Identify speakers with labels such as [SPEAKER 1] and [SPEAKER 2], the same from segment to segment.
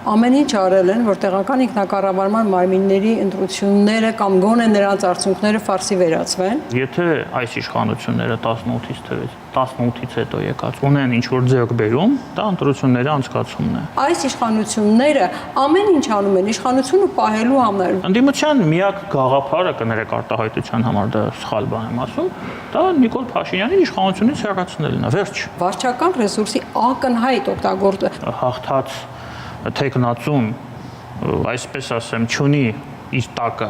[SPEAKER 1] Ամեն ինչ արել են, որ տեղական ինքնակառավարման մարմինների ընտրությունները կամ գոնե նրանց արդյունքները ֆարսի վերածվեն։
[SPEAKER 2] Եթե այս իշխանությունները 18-ից հետո եկած ունեն ինչ-որ ձեռքբերում, դա ընտրությունների անցկացումն է։
[SPEAKER 1] Այս իշխանությունները ամեն ինչ անում են իշխանությունը պահելու համար։
[SPEAKER 2] Ընդդիմության միակ գաղափարը կներեք արտահայտության համար դա սխալ բան եմ ասում, դա Նիկոլ Փաշինյանին իշխանությունից հեռացնելն է, վերջ։
[SPEAKER 1] Վարչական ռեսուրսի ակնհայտ օգտագործը
[SPEAKER 2] հաղթած թեկնածուն, այսպես ասեմ, չունի իր տակը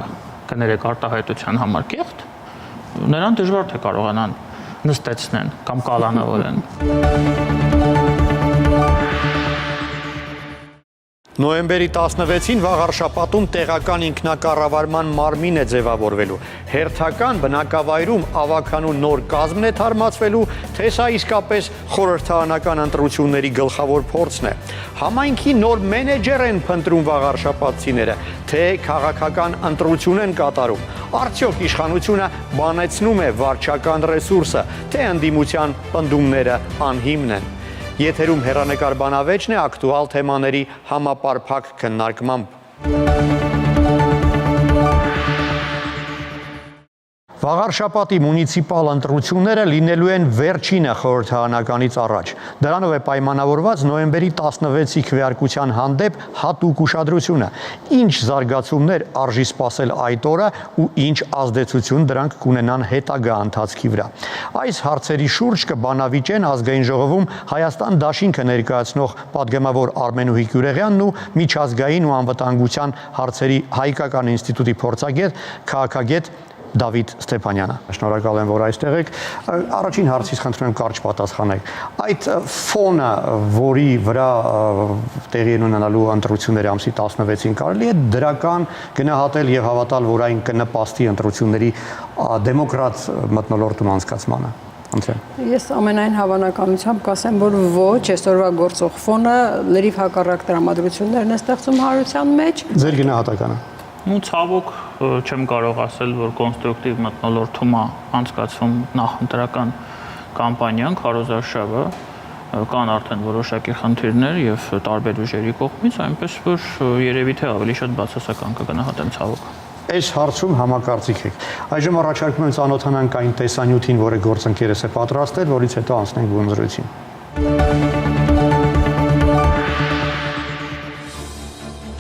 [SPEAKER 2] կներեք արտահայտության համար կեղտ, նրան դժվար թե կարողանան նստեցնեն կամ կալանավորեն։
[SPEAKER 3] Նոյեմբերի 16-ին վաղարշապատում տեղական ինքնակառավարման մարմին է ձևավորվելու։ Հերթական բնակավայրում ավագանու նոր կազմն է թարմացվելու, թե սա իսկապես խորհրդարանական ընտրությունների գլխավոր փորձն է։ Համայնքի նոր մենեջեր են փնտրում վաղարշապատցիները, թե քաղաքական ընտրություն են կատարում։ Արդյոք իշխանությունը բանեցնում է վարչական ռեսուրսը, թե ընդդիմության պնդումները անհիմն են։ Եթերում հեռանկար բանավեճն է ակտուալ թեմաների համապարփակ քննարկմամբ։ Վաղարշապատի մունիցիպալ ընտրությունները լինելու են վերջինը խորհրդարանականից առաջ։ Դրանով է պայմանավորված նոյեմբերի 16-ի քվեարկության հանդեպ հատուկ ուշադրությունը։ Ինչ զարգացումներ արժի սպասել այդ օրը ու ինչ ազդեցություն դրանք կունենան հետագա ընթացքի վրա։ Այս հարցերի շուրջ կբանավիճեն ազգային ժողովում Հայաստան դաշինքը ներկայացնող պատգամավոր Արմենուհի Գյուրեղյանն ու միջազգային ու անվտանգության հարցերի հայկական ինստիտուտի փորձագետ, քաղաքագետ Դավիթ Ստեփանյանը։ Շնորհակալ եմ, որ այստեղ եք։ Առաջին հարցից խնդրում եմ կարճ պատասխանեք։ Այդ ֆոնը, որի վրա տեղի են ունենալու ընտրությունները ամսի 16-ին, կարելի է դրական գնահատել եւ հավատալ, որ այն կնպաստի ընտրությունների դեմոկրատ մթնոլորտում անցկացմանը։
[SPEAKER 1] Ես ամենայն հավանականությամբ կասեմ, որ ոչ, այսօրվա գործող ֆոնը լրիվ հակառակ տրամադրություններն է ստեղծում հանրության մեջ։
[SPEAKER 3] Ձեր գնահատականը։
[SPEAKER 2] Ցավոք չեմ կարող ասել, որ կոնստրուկտիվ մթնոլորտում է անցկացվում նախընտրական կամպանիան, քարոզարշավը, կան արդեն որոշակի խնդիրներ եւ տարբեր ուժերի կողմից, այնպես որ երևի թե ավելի շատ բացասական կգնահատեմ ցավոք։
[SPEAKER 3] Այս հարցում համակարծիք եք։ Այժմ առաջարկում եմ ծանոթանանք այն տեսանյութին, որը գործընկերս է պատրաստել, որից հետո անցնենք բունձրույցին։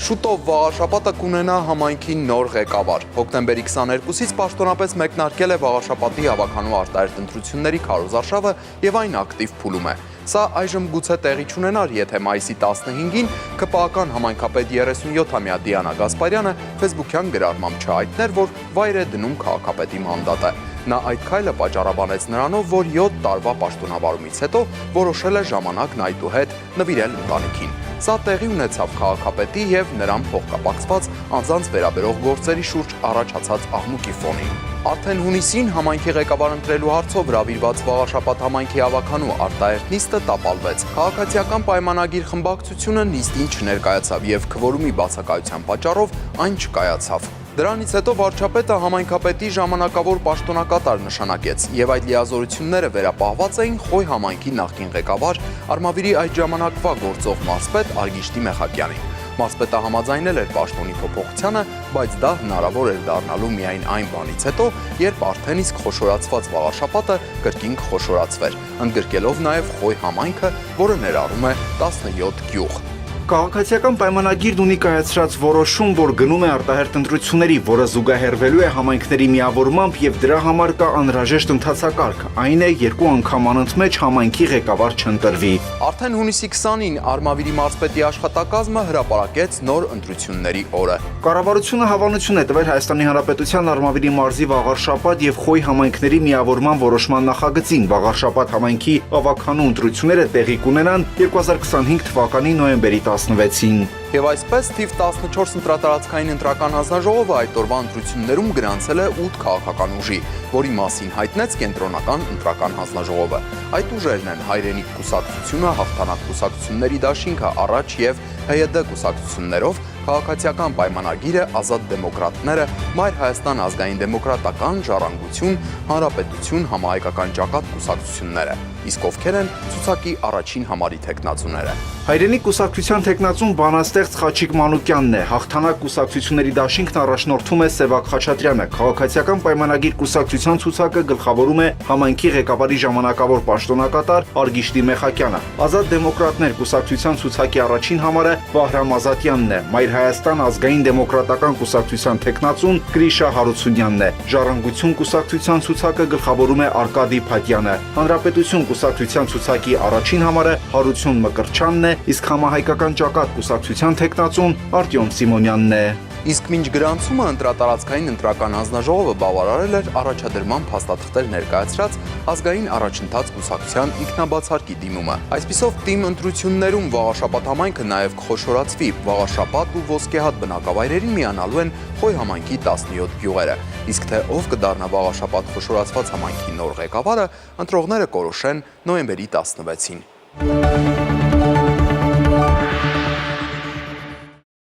[SPEAKER 4] Շուտով վաղարշապատը կունենա համայնքի նոր ղեկավար։ Հոկտեմբերի 22-ից պաշտոնապես մեկնարկել է վաղարշապատի հավաքանու արտահերթ ընտրությունների քարոզարշավը եւ այն ակտիվ փուլում է։ Սա այժմ գուցե տեղի չունենար, եթե մայիսի 15-ին ԿՊԱ-ական համայնքապետ 37-ամյա Դիանա Գասպարյանը ֆեյսբուքյան գրառմամբ չհայտներ, որ վայր է դնում քաղաքապետի մանդատը։ Նա այդ քայլը պատճառաբանեց նրանով, որ 7 տարվա պաշտոնավարումից հետո որոշել է ժամանակն այդուհետ նվիրել ընտանիքին։ Սա տեղի ունեցավ քաղաքապետի եւ նրան փոխկապակցված անձանց վերաբերող գործերի շուրջ առաջացած աղմուկի ֆոնին։ Արդեն հունիսին համայնքի ղեկավար ընտրելու հարցով հրավիրված Վաղարշապատ համայնքի հավաքանու արտահերթ նիստը տապալվեց։ Քաղաքացիական պայմանագիր խմբակցությունը նիստին չներկայացավ եւ քվորումի բացակայության պատճառով այն չկայացավ։ Դրանից հետո վարչապետը համայնքապետի ժամանակավոր պաշտոնակատար նշանակեց եւ այդ լիազորությունները վերապահված էին Խոյ համայնքի նախկին ղեկավար Արմավիրի այդ ժամանակվա գործող մարզպետ Արգիշտի Մեխակյանին։ Մարզպետը համաձայնել էր պաշտոնի փոփոխությանը, բայց դա հնարավոր էր դառնալու միայն այն բանից հետո, երբ արդեն իսկ խոշորացված Վաղարշապատը կրկին կխոշորացվեր, ընդգրկելով նաեւ Խոյ համայնքը, որը ներառում է 17 գյուղ։
[SPEAKER 5] Քաղաքացիական պայմանագիրն ունի կայացրած որոշում, որ գնում է արտահերթ ընտրությունների, որը զուգահեռվելու է համայնքների միավորմամբ եւ դրա համար կա անհրաժեշտ ընթացակարգ, այն է 2 անգամ անընդմեջ համայնքի ղեկավար չընտրվի։
[SPEAKER 4] Արդեն հունիսի 20-ին Արմավիրի մարզպետի աշխատակազմը հրապարակեց նոր ընտրությունների օրը։
[SPEAKER 5] Կառավարությունը հավանություն է տվել Հայաստանի Հանրապետության Արմավիրի մարզի Վաղարշապատ եւ Խոյ համայնքների միավորման որոշման նախագծին։ Վաղարշապատ համայնքի ավականու ընտրությունները տեղի կունենան 2025 թվականի նոյեմբերի 16-ին։
[SPEAKER 4] Եվ այսպես թիվ 14 ընտրատարածքային ընտրական հանձնաժողովը այդ օրվա ընտրություններում գրանցել է 8 քաղաքական ուժի, որի մասին հայտնեց կենտրոնական ընտրական հանձնաժողովը։ Այդ ուժերն են Հայրենիք կուսակցությունը, Հաղթանակ կուսակցությունների դաշինքը առաջ եւ ՀՅԴ կուսակցություններով, Քաղաքացիական պայմանագիրը, Ազատ դեմոկրատները, Մայր Հայաստան ազգային դեմոկրատական, Ժառանգություն, Հանրապետություն, Համահայկական ճակատ կուսակցությունները։ իսկ ովքեր են ցուցակի առաջին համարի տեխնացուները։
[SPEAKER 5] Հայրենի կուսակցության տեխնացուն բանաստեղծ Խաչիկ Մանուկյանն է, հաղթանակ կուսակցությունների դաշինքն առաջնորդում է Սևակ Խաչատրյանը, քաղաքացիական պայմանագիր կուսակցության ցուցակը գլխավորում է համայնքի ղեկավարի ժամանակավոր պաշտոնակատար Արգիշտի Մեխակյանը։ Ազատ դեմոկրատներ կուսակցության ցուցակի առաջին համարը Վահրամ Ազատյանն է, Մայր Հայաստան ազգային դեմոկրատական կուսակցության տեխնացուն Գրիշա Հարությունյանն է, Ժառանգություն կուսակցության ցուցակը գլխավորում է Արկադի Փատյանը, Հանրապետություն կուսակցության ցուցակի առաջին համարը Հարություն Մկրտչյանն է, իսկ Համահայկական ճակատ կուսակցության տեխնացուն Արտյոմ Սիմոնյանն է։
[SPEAKER 4] Իսկ մինչ գրանցումը ընտրատարածքային ընտրական հանձնաժողովը բավարարել էր առաջադրման փաստաթղթեր ներկայացրած ազգային առաջընթաց կուսակցության ինքնաբացարկի դիմումը։ Այսպիսով թիմ ընտրություններում Վաղաշապատ համայնքը նաև կխոշորացվի, Վաղաշապատ ու Ոսկեհատ բնակավայրերին միանալու են Խոյ համայնքի 17 գյուղերը։ Իսկ թե ով կդառնա Վաղաշապատ խոշորացված համայնքի նոր ղեկավարը, ընտրողները կորոշեն նոյեմբերի 16-ին։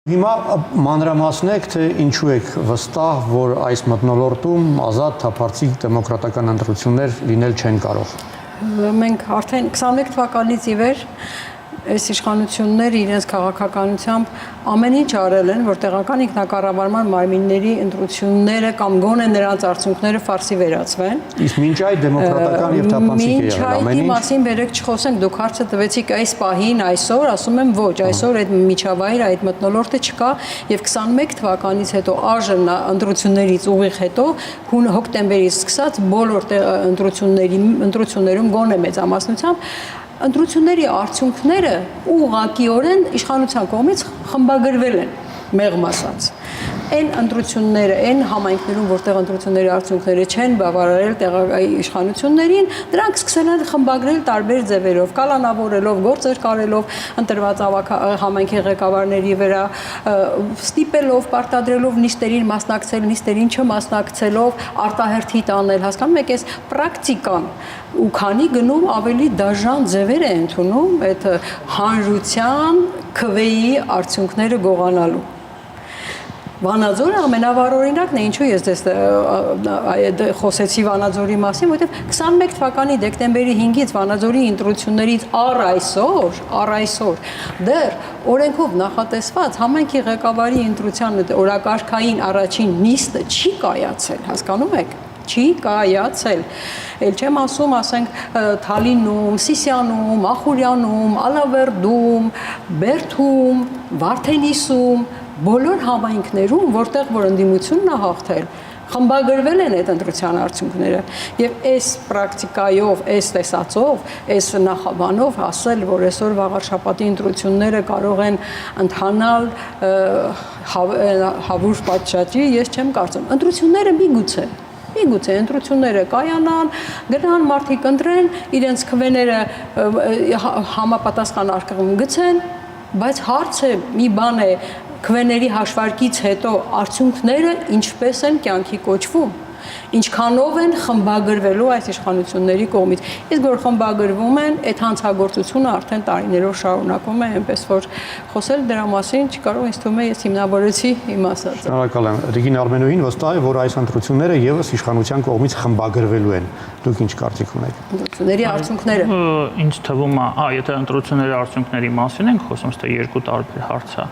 [SPEAKER 3] Հիմա մանրամասնեք, թե ինչու եք վստահ, որ այս մթնոլորտում ազատ թափանցիկ դեմոկրատական ընտրություններ լինել չեն կարող։
[SPEAKER 1] Մենք արդեն 21 թվականից ի վեր այս իշխանությունները իրենց քաղաքականությամբ ամեն ինչ արել են, որ տեղական ինքնակառավարման մարմինների ընտրությունները կամ գոնե նրանց արդյունքները ֆարսի վերածվեն։
[SPEAKER 3] Իսկ մինչ այդ դեմոկրատական եւ թափանցիկ է եղել ամեն ինչ։
[SPEAKER 1] Մասին բերեք չխոսենք, դուք հարցը տվեցիք այս պահին, այսօր, ասում եմ ոչ, այսօր այդ միջավայրը, այդ մթնոլորտը չկա եւ 21 թվականից հետո ԱԺ ընտրություններից ուղիղ հետո հոկտեմբերից սկսած բոլոր ընտրություններում գոնե մեծամասնությամբ ընտրությունների արդյունքները ուղղակիորեն իշխանության կողմից խմբագրվել են, մեղմ ասած։ Այն ընտրությունները, այն համայնքներում, որտեղ ընտրությունների արդյունքները չեն բավարարել տեղական իշխանություններին, դրանք սկսել են խմբագրել տարբեր ձևերով, կալանավորելով, գործեր կարելով ընտրված համայնքի ղեկավարների վրա, ստիպելով, պարտադրելով նիստերին մասնակցել, նիստերին չմասնակցելով, արտահերթի տանել, հասկանում եք, այս պրակտիկան ու քանի գնում ավելի դաժան ձևեր է ընդունում այդ հանրության քվեի արդյունքները գողանալու։ Վանաձորը ամենավառ օրինակն է, ինչու ես խոսեցի Վանաձորի մասին, որովհետև 21 թվականի դեկտեմբերի 5-ից Վանաձորի ընտրություններից առ այսօր դեռ օրենքով նախատեսված համայնքի ղեկավարի ընտրության օրակարգային առաջին նիստը չի կայացել, հասկանում եք։ Չի կայացել։ Էլ չեմ ասում, ասենք Թալինում, Սիսիանում, Մախուրյանում, Ալավերդում, Բերդում, Վարդենիսում, բոլոր համայնքներում, որտեղ որ ընդդիմությունն է հաղթել, խմբագրվել են այդ ընտրության արդյունքները եւ այս պրակտիկայով, այս տեսածով, այս նախաբանով ասել, որ այսօր Վաղարշապատի ընտրությունները կարող են ընթանալ հավուր պատշաճի, ես չեմ կարծում։ Ընտրությունները միգուցե ընտրությունները կայանան, գնան մարդիկ ընտրեն, իրենց քվեները համապատասխան արկղում գցեն, բայց հարցը մի բան է, քվեների հաշվարկից հետո արդյունքները ինչպես են կյանքի կոչվում, ինչքանով են խմբագրվելու այս իշխանությունների կողմից։ Իսկ որ խմբագրվում են, այդ հանցագործությունը արդեն տարիներով շարունակվում է, այնպես որ խոսել դրա մասին չկարող ինձ թվում է ես հիմնավորեցի իմ ասածը։
[SPEAKER 3] Շնորհակալ եմ։ Ռիգին Արմենուհին վստահ է, որ այս ընտրությունները եւս իշխանության կողմից խմբագրվելու են։ Դուք ինչ կարծիք ունեք։
[SPEAKER 1] Ընտրությունների արդյունքները։
[SPEAKER 2] Ինչ թվում է, եթե ընտրությունների արդյունքների մասին ենք խոսում, դա երկու տարբեր հարց է։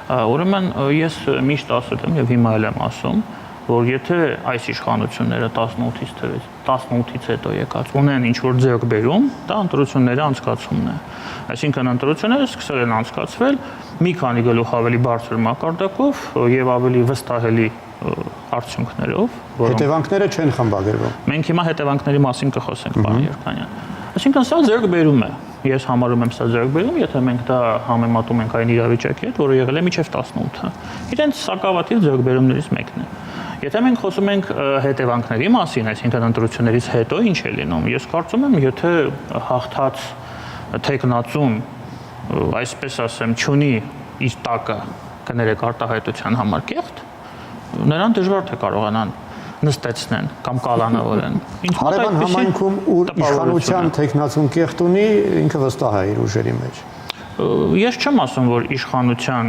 [SPEAKER 2] Ուրեմն ես միշտ ասել եմ եւ հիմա էլ եմ ասում, որ եթե այս իշխանությունները 18-ից հետո եկած ունեն ինչ-որ ձեռքբերում, դա ընտրությունների անցկացումն է։ Այսինքն ընտրությունները սկսել են անցկացվել մի քանի գլուխ ավելի բարձր մակարդակով եւ ավելի վստահելի արդյունքներով,
[SPEAKER 3] Հետևանքները չեն խմբագրվում։
[SPEAKER 2] Մենք հիմա հետևանքների մասին կխոսենք, պարոն Երկանյան։ Այսինքն սա ձեռքբերում է։ Ես համարում եմ սա ձեռքբերում, եթե մենք դա համեմատում ենք այն իրավիճակի հետ, որը եղել է մինչև 18-ը։ Իրենց սակավաթիվ ձեռքբերումներից մեկն է։ Եթե մենք խոսում ենք հետևանքների մասին, այսինքն ընտրություններից հետո ինչ է լինում, ես կարծում եմ, եթե հաղթած տեխնացուն, այսպես ասեմ, չունի իր տակը կներեք արտահայտության համար կեղտ, նրան դժվար թե կարողանան նստեցնեն կամ կալանավորեն։
[SPEAKER 3] Հարևան համայնքում ուր իշխանության տեխնացուն կեղտ ունի, ինքը վստահ է իր ուժերի մեջ։
[SPEAKER 2] Ես չեմ ասում, որ իշխանության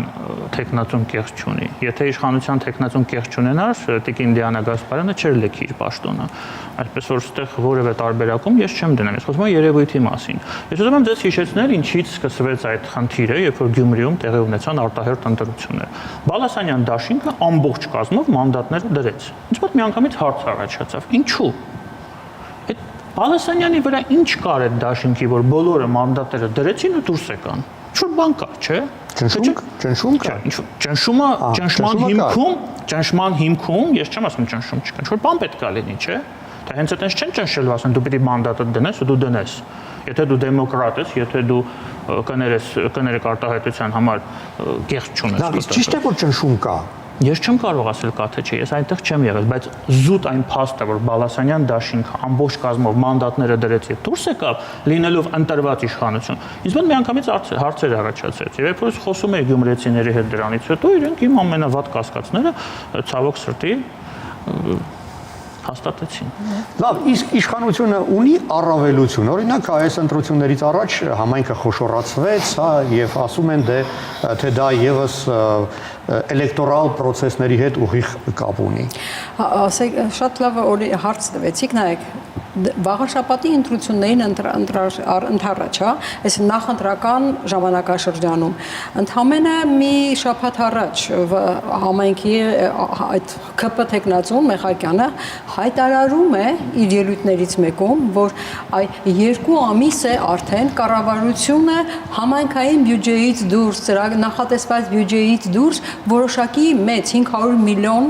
[SPEAKER 2] տեխնացուն կեղծ չունի։ Եթե իշխանության տեխնացուն կեղծ չունենար, Տիկին Դիանա Գասպարյանը չէր լքի իր պաշտոնը։ Այսպես որ այդտեղ որևէ տարբերակում ես չեմ դնում։ Ես խոսում եմ երևույթի մասին։ Ես ուզում եմ ձեզ հիշեցնել, ինչից սկսվեց այդ խնդիրը, երբ որ Գյումրիում տեղի ունեցան արտահերթ ընտրություններ։ Բալասանյան դաշինքը ամբողջ կազմով մանդատներ դրեց։ Ինձ մոտ միանգամից հարց առաջացավ. ինչու՞։ Այդ Բալասանյանի վրա ինչ կար այդ դաշինքի, որ բոլորը մանդատները դրեցին ու դուրս եկան։ Ինչ-որ բան կար, չէ՞։
[SPEAKER 3] Ճնշում կա։
[SPEAKER 2] Ճնշումը ճնշման հիմքում, ես չեմ ասում ճնշում չկա, ինչ-որ բան պետք է լինի, չէ՞։ Դա հենց այդպես չեն ճնշելու, ասեն դու պիտի մանդատը դնես ու դու դնես։ Եթե դու դեմոկրատ ես, եթե դու կներեք արտահայտության համար կեղծ չունես։
[SPEAKER 3] Դա ճիշտ է, որ ճնշում կա։
[SPEAKER 2] Ես չեմ կարող ասել կա թե չէ, ես այնտեղ չեմ եղել, բայց զուտ այն փաստը, որ Բալասանյան դաշինքը ամբողջ կազմով մանդատները դրեց եւ դուրս եկավ, լինելով ընտրված իշխանություն։ Ինձ մոտ միանգամից հարցեր առաջացրեց։ Եվ երբ որ խոսում էի գյումրեցիների հետ դրանից հետո, իրենք իմ ամենավատ կասկածները ցավոք սրտի հաստատեցին։
[SPEAKER 3] Լավ, իսկ իշխանությունը ունի առավելություն։ Օրինակ, այս ընտրություններից առաջ համայնքը խոշորացվեց, հա, եւ ասում են թե դա եւս էլեկտորալ process-ների հետ ուղիղ կապ ունի։
[SPEAKER 1] Ասեք, շատ լավ հարց տվեցիք, նայեք, վաղաշաբաթի ընտրություններին ընդառաջ, հա, այս նախընտրական ժամանակաշրջանում, ընդամենը մի շաբաթ առաջ համայնքի այդ ԿՊ տեխնացուն Մեխակյանը հայտարարում է իր ելույթներից մեկում, որ այդ 2 ամիս է արդեն կառավարությունը համայնքային բյուջեից դուրս, նախատեսված բյուջեից դուրս որոշակի մեծ 500 միլիոն,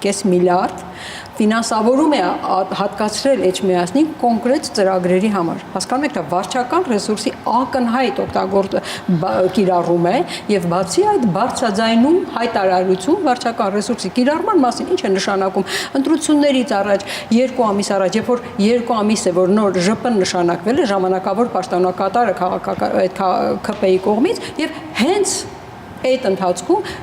[SPEAKER 1] կես միլիարդ ֆինանսավորում է հատկացրել Էջմիածնին կոնկրետ ծրագրերի համար։ Հասկանում եք, դա վարչական ռեսուրսի ակնհայտ կիրառում է եւ բացի այդ բարձրաձայնում հայտարարություն վարչական ռեսուրսի կիրառման մասին ինչ է նշանակում ընտրություններից առաջ 2 ամիս առաջ, երբ որ 2 ամիս է որ նոր ԺՊ-ն նշանակվել է ժամանակավոր պաշտոնակատարը ԿՊ-ի կողմից եւ հենց այդ ընթացքում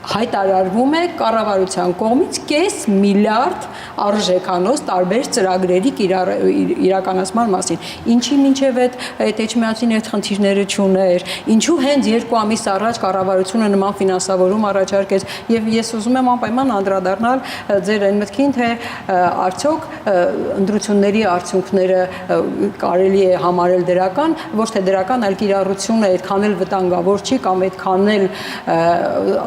[SPEAKER 1] հայտարարվում է կառավարության կողմից կես միլիարդ արժեքանոց տարբեր ծրագրերի իրականացման մասին։ Ինչի մինչև այդ Էջմիածին այդ խնդիրները չուներ, ինչու հենց 2 ամիս առաջ կառավարությունը նման ֆինանսավորում առաջարկեց եւ ես ուզում եմ անպայման անդրադառնալ ձեր այն մտքին, թե արդյոք ընտրությունների արդյունքները կարելի է համարել դրական, ոչ թե դրական, այլ կիրառությունը այդքան էլ վտանգավոր չի կամ այդքան էլ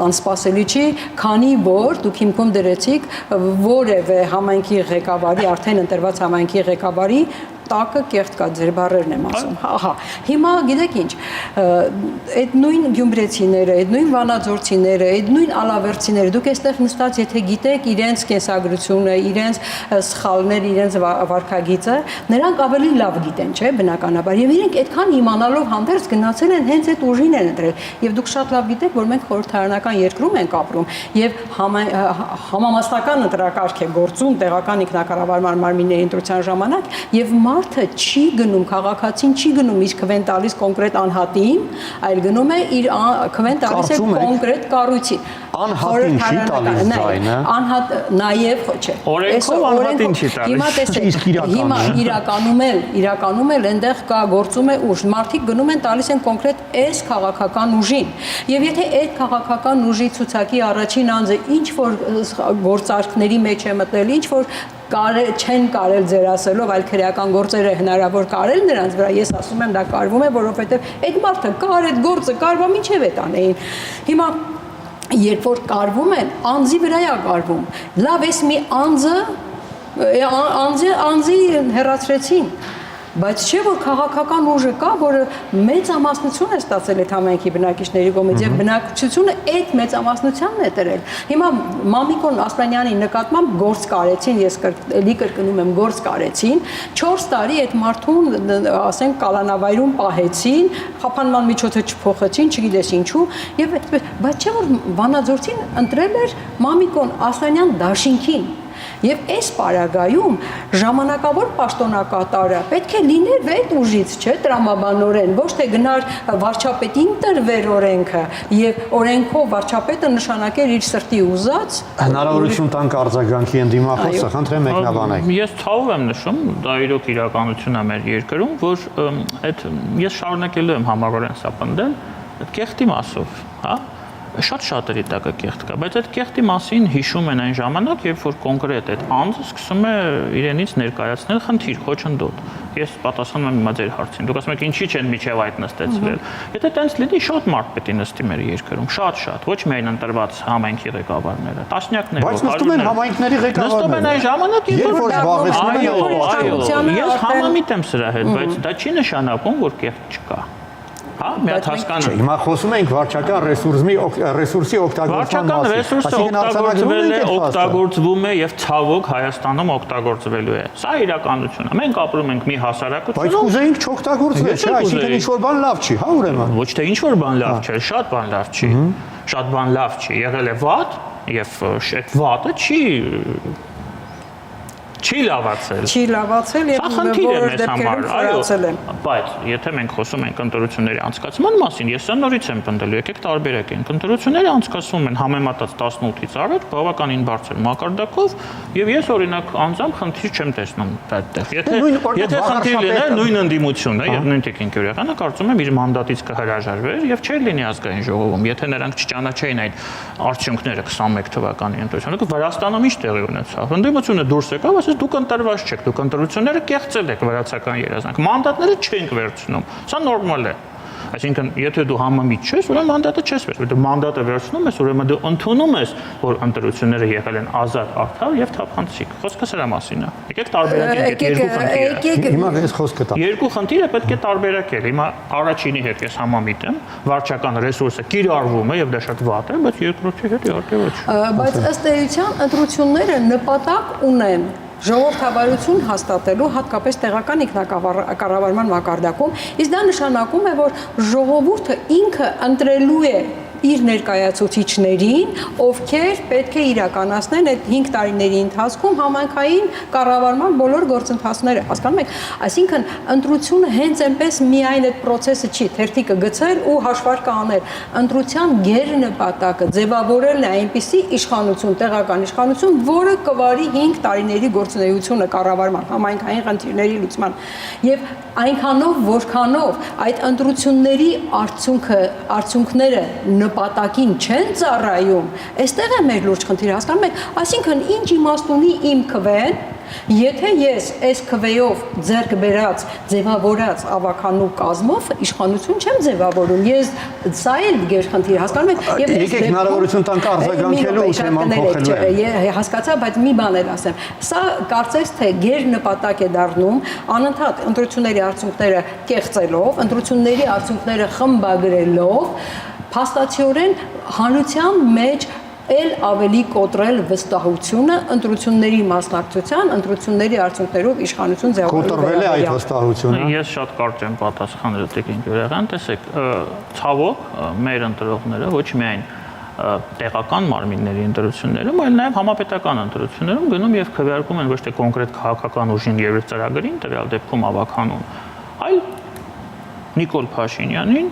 [SPEAKER 1] անսպասելի չի, քանի որ դուք հիմքում դրեցիք որևէ համայնքի ղեկավարի, արդեն ընտրված համայնքի ղեկավարի տակը կեղտ կա, ձեր բառերն եմ ասում։ Ահա, հիմա գիտեք ինչ, այդ նույն գյումրեցիները, այդ նույն վանաձորցիները, այդ նույն ալավերցիները, դուք այստեղ նստած եթե գիտեք իրենց կենսագրությունը, իրենց սխալները, իրենց վարքագիծը, նրանք ավելի լավ գիտեն, չէ՞, բնականաբար։ Եվ իրենք այդքան իմանալով հանդերձ գնացել են հենց այդ ուժին են ընտրել։ Եվ դուք շատ լավ գիտեք, որ մենք խորհրդարանական երկրում ենք ապրում, եւ համամասնական ընտրակարգ է գործում տեղական ինքնակառավարման մարմինների ընտրության ժամանակ, եւ մարդը չի գնում, քաղաքացին չի գնում իր քվեն տալիս կոնկրետ անհատին, այլ գնում է իր քվեն տալիս է կոնկրետ կառույցին։
[SPEAKER 3] Անհատին չի տալիս ձայնը։
[SPEAKER 1] Անհատ նաև չէ։
[SPEAKER 2] Օրենքով անհատին չի տալիս։
[SPEAKER 1] Հիմա տեսեք, հիմա իրականում էլ այնտեղ կա գործում է ուժ։ Մարդիկ գնում են տալիս են կոնկրետ այս քաղաքական ուժին։ Եվ եթե այդ քաղաքական ուժի ցուցակի առաջին անձը ինչ որ գործարքների մեջ է մտել, ինչ որ չեն կարել ձեր ասելով, այլ քրեական գործեր է հնարավոր կարել նրանց վրա, ես ասում եմ դա կարվում է, որովհետև այդ մարդը կար այդ գործը, կարվա մինչև այդ անեին։ Հիմա երբ որ կարվում են, անձի վրա է կարվում։ Լավ, էս մի անձի հեռացրեցին, բայց չէ որ քաղաքական ուժը կա, որը մեծամասնություն է ստացել այդ համայնքի բնակիչների կողմից եւ բնակչությունը այդ մեծամասնությանն է տրել։ Հիմա Մամիկոն Ասպրանյանի նկատմամբ գործ կարեցին, ես էլի կրկնում եմ, գործ կարեցին, 4 տարի այդ մարդուն, ասենք, կալանավայրում պահեցին, խափանման միջոցը չփոխեցին, չգիտես ինչու, եւ այդպես, բայց չէ որ Վանաձորցին ընտրել էր Մամիկոն Ասպրանյան դաշինքին։ Եվ այս պարագայում ժամանակավոր պաշտոնակատարը պետք է լիներ այդ ուժից, չէ, տրամաբանորեն, ոչ թե գնար վարչապետին տրվեր օրենքը եւ օրենքով վարչապետը նշանակեր իր սրտի ուզած
[SPEAKER 3] Հնարավորություն տանք արձագանքի ընդդիմախոսը, խնդրեմ մեկնաբանեք։
[SPEAKER 2] Ես ցավով եմ նշում, դա իրոք իրականություն է մեր երկրում, որ այդ ես շարունակելու եմ համավարեն սապնդել այդ կեղտի մասով, հա? Շատ շատերի տակը կեղտ կա, բայց այդ կեղտի մասին հիշում են այն ժամանակ, երբ որ կոնկրետ այդ անձը սկսում է իրենից ներկայացնել խնդիր, խոչընդոտ։ Ես պատասխանում եմ հիմա ձեր հարցին։ Դուք ասում եք, ինչի՞ չեն միջև այդ նստեցվել։ Եթե տենց լինի, շատ մարդ պետք է նստի մեր երկրում, շատ, ոչ միայն ընտրված համայնքի ղեկավարները, տասնյակներ,
[SPEAKER 3] Բայց նստում են համայնքների ղեկավարները։
[SPEAKER 2] նստում են այն ժամանակ, երբ որ
[SPEAKER 3] զբաղեցնում են
[SPEAKER 2] ես համամիտ եմ սրա հետ, բայց դա չի նշանակում, որ կեղտ չկա։ Հա, մի հատ հասկանում։
[SPEAKER 3] Հիմա խոսում ենք վարչական ռեսուրսի օգտագործման մասին։
[SPEAKER 2] Օգտագործվում է եւ ցավոք Հայաստանում օգտագործվելու է։ Սա իրականություն է։ Մենք ապրում ենք մի հասարակությունում։
[SPEAKER 3] Բայց կուզեինք չօգտագործվել, չէ՞, այսինքն ինչ որ բան լավ չի, հա ուրեմն։
[SPEAKER 2] Ոչ թե ինչ որ բան լավ չէ, շատ բան լավ չի։ Շատ բան լավ չի, եղել է վատ եւ այդ վատը չի լավացել
[SPEAKER 1] եւ
[SPEAKER 2] որոշ դեպքերում
[SPEAKER 1] խորացել է։
[SPEAKER 2] Բայց եթե մենք խոսում ենք ընտրությունների անցկացման մասին, ես սա նորից եմ պնդելու, եկեք տարբերակենք։ Ընտրությունները անցկացվում են համեմատած 18-ից առաջ բավականին բարձր մակարդակով եւ ես օրինակ անձամբ խնդիր չեմ տեսնում այդտեղ։ Եթե խնդիր լիներ նույն ընդդիմությունը եւ նույն Տիկին Գյուրյանը կարծում եմ իր մանդատից կհրաժարվեր եւ չէր լինի ազգային ժողովում, եթե նրանք չճանաչեին այդ արդյունքները 21 թվականի ընտրությունները, Վրաստանում ինչ տեղի ունեցավ։ Ընդդիմությունը դուրս եկավ, ասես դուք ընտրված չեք, դուք ընտրությունները կեղծել եք վրացական երազանք։ Մանդատները չենք վերցնում։ Սա նորմալ է։ Այսինքն, եթե դու համամիտ չես, ուրեմն մանդատը չես վերցնում։ Դու մանդատը վերցնում ես, ուրեմն դու ընդունում ես, որ ընտրությունները եղել են ազատ, արդար եւ թափանցիկ։ Խոսքը սրա մասին է։ Եկեք տարբերակենք այդ երկու խնդիրը։
[SPEAKER 3] Հիմա ես խոսքը տա։
[SPEAKER 2] Երկու խնդիրը պետք է տարբերակել։ Հիմա առաջինի հետ ես համամիտ եմ, վարչական ռեսուրսը կիրառվում է եւ դա շատ վատ է, բայց երկրորդի հետ իհարկե ոչ։
[SPEAKER 1] Բայց ըստ էության ընտրությունները նպատակ ունեն ժողովրդավարություն հաստատելու հատկապես տեղական ինքնակառավարման մակարդակում, իսկ դա նշանակում է, որ ժողովուրդը ինքը ընտրելու է իր ներկայացուցիչներին, ովքեր պետք է իրականացնեն այդ 5 տարիների ընթացքում համայնքային կառավարման բոլոր գործընթացները, հասկանում եք, այսինքն ընտրությունը հենց այնպես միայն այդ process-ը չի, թերթիկը գցել ու հաշվարկը անել, ընտրության գերնպատակը ձևավորելն է այնպիսի իշխանություն, տեղական իշխանություն, որը կվարի 5 տարիների գործունեությունը կառավարման, համայնքային խնդիրների լուծման եւ այնքանով, որքանով այդ ընտրությունների արդյունքները նպատակին չեն ծառայում, այստեղ է մեր լուրջ խնդիրը, հասկանում եք, այսինքն ինչ իմաստ ունի իմ քվեն, եթե ես այս քվեով ձեռք բերած, ձևավորած ավականու կազմով իշխանություն չեմ ձևավորում, ես սա էլ գերխնդիր, հասկանում եք, եւ
[SPEAKER 3] եկեք հնարավորություն տանք արձագանքելու ու թեման փոխելու է։
[SPEAKER 1] Հասկացա, բայց մի բան էլ ասեմ, սա կարծես թե գերնպատակ է դառնում անընդհատ ընտրությունների արդյունքները կեղծելով, ընտրությունների արդյունքները խմբագրելով, փաստացիորեն հանրության մեջ էլ ավելի կոտրել վստահությունը ընտրությունների մասնակցության, ընտրությունների արդյունքներով իշխանություն ձևավորելու։
[SPEAKER 3] Կոտրվել է այդ վստահությունը։
[SPEAKER 2] Ես շատ կարճ եմ պատասխանել Տիկին Գյուրյան, տեսեք, ցավոք մեր ընտրողները ոչ միայն տեղական մարմինների ընտրություններում, այլ նաև համապետական ընտրություններում գնում եւ քվեարկում են ոչ թե կոնկրետ քաղաքական ուժին եւ իր ծրագրին, տվյալ դեպքում ավականուն, այլ Նիկոլ Փաշինյանին,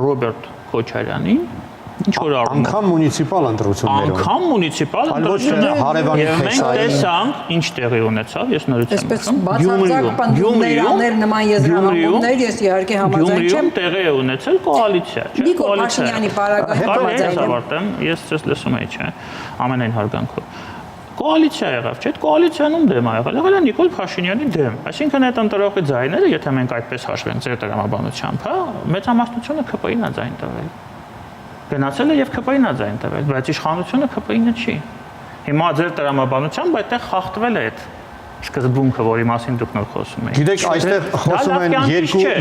[SPEAKER 2] Ռոբերտ Քոչարյանին, ինչ որ առնում
[SPEAKER 3] անգամ մունիցիպալ ընտրություններում։
[SPEAKER 2] Անգամ մունիցիպալ ընտրություններում։ Եվ մենք տեսանք ինչ տեղի ունեցավ, ես նորից եմ ասում։
[SPEAKER 1] Գյումրիում նման եզրահանգումներ ես իհարկե համաձայն չեմ։
[SPEAKER 2] Տեղի է ունեցել կոալիցիա, չէ՞։
[SPEAKER 1] Նիկոլ Փաշինյանի
[SPEAKER 2] պարագայում ես ցես լսում էի, չէ՞։ Ամենայն հարգանքով։ Կոալիցիա եղավ, չէ՞, կոալիցիանում դեմ ա եղել է Նիկոլ Փաշինյանի դեմ։ Այսինքն այդ ընտրողի ձայները, եթե մենք այդպես հաշվենք ձեր տրամաբանությամբ, հա, մեծամասնությունը ԿՊ-ին է ձայն տվել։ Գնացել է եւ ԿՊ-ին է ձայն տվել, բայց իշխանությունը ԿՊ-ինը չի։ Հիմա ձեր տրամաբանությամբ այդտեղ խախտվել է այդ սկզբունքը, որի մասին դուք նոր խոսում եք։
[SPEAKER 3] Գիտեք, այստեղ խոսում են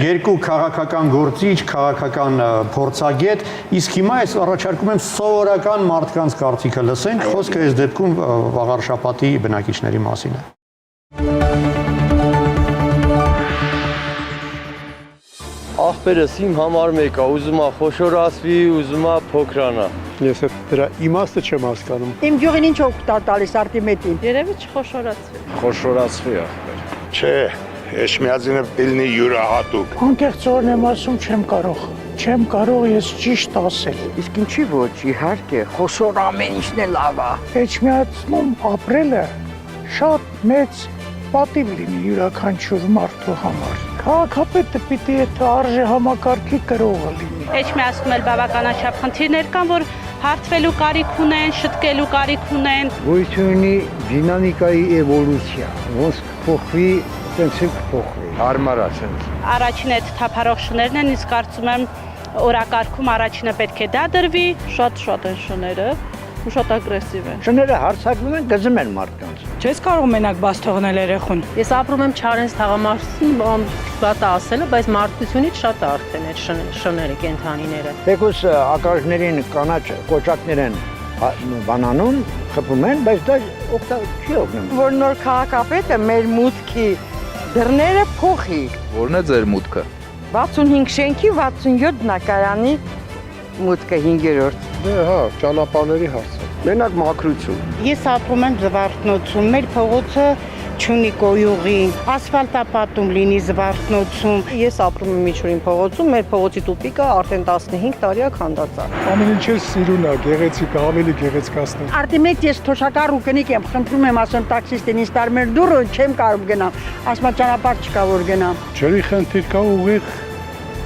[SPEAKER 3] երկու քաղաքական գործիչ, քաղաքական փորձագետ, իսկ հիմա ես առաջարկում եմ սովորական մարդկանց կարծիքը լսենք, խոսքը այս դեպքում վաղար շաբաթի բնակիչների մասին է։
[SPEAKER 6] Ախպերս իմ համար մեկ է, ուզում է խոշորացվի, ուզում է փոքրանա։ ես դրա իմաստը չեմ հասկանում։
[SPEAKER 7] Իմ գյուղին ինչ օգուտ տալիս Արտեմետին։
[SPEAKER 8] Երևի չխոշորացվի։
[SPEAKER 9] Խոշորացվի ախպեր։
[SPEAKER 10] Չէ, Էշմիածինը պիլնի յուրահատուկ։
[SPEAKER 7] Անկեղծորեն եմ ասում, չեմ կարող ես ճիշտ ասել։ Իսկ ինչի ոչ, իհարկե, խոշոր ամեն ինչն է լավ է։ Էջմիածնում ապրելը շատ մեծ պատիվ լինի յուրաքանչյուր մարդու համար։ Քաղաքապետը պիտի այդ արժե համակարգի կրողը լինի։
[SPEAKER 8] Էջմիածնում էլ բավականաչափ խնդիրներ կան, որ հարթվելու կարիք ունեն, շտկելու կարիք ունեն։
[SPEAKER 7] Գույություն ունի դինամիկայի էվոլյուցիա, ոնց փոխվի, տենց էլ փոխվի։
[SPEAKER 10] Հարմար է ցենց։
[SPEAKER 8] Առաջին այդ թափառող շներն են, իսկ կարծում եմ օրակարգում առաջինը պետք է դա դրվի, շատ են շները, ու շատ ագրեսիվ են։
[SPEAKER 7] Շները հարցակվում են, գծում են մարդկանց։
[SPEAKER 8] Չես կարող մենակ բաց թողնել երեխուն։
[SPEAKER 11] Ես ապրում եմ Չարենց թաղամասում, բատա ասելը, բայց մարդկությունից շատ արդեն այդ շները, կենթանիները։
[SPEAKER 7] Թեկուս ակարժներին կանաչ կոճակներ են բանանում, խփում են, բայց դա չի օգնում։ Որ նոր քաղաքապետը մեր մուտքի դռները փոխի։
[SPEAKER 4] Որն է ձեր մուտքը։
[SPEAKER 7] 65 շենքի 67 բնակարանի մուտքը 5-րդ։
[SPEAKER 6] Դե հա, ճանապարհների հարցը։ Մենակ մաքրություն։
[SPEAKER 12] Ես ապրում եմ Զվարթնոցում, մեր փողոցը չունի կոյուղի, ասֆալտապատում լինի Զվարթնոցում։
[SPEAKER 11] Ես ապրում եմ Միչուրին փողոցում, մեր փողոցի տուփիկը արդեն 15 տարի է քանդած է։
[SPEAKER 6] Ամեն ինչ սիրուն է, գեղեցիկ, ավելի գեղեցկացնել։
[SPEAKER 7] Արտեմետ ես թոշակառ ու կնիկ եմ, խնդրում եմ ասեմ տաքսիստին ինձ տար մեր դուրը, չեմ կարող գնամ, ասում ճանապարհ չկա որ գնամ։
[SPEAKER 6] Ջրի խնդիր կա ուղիղ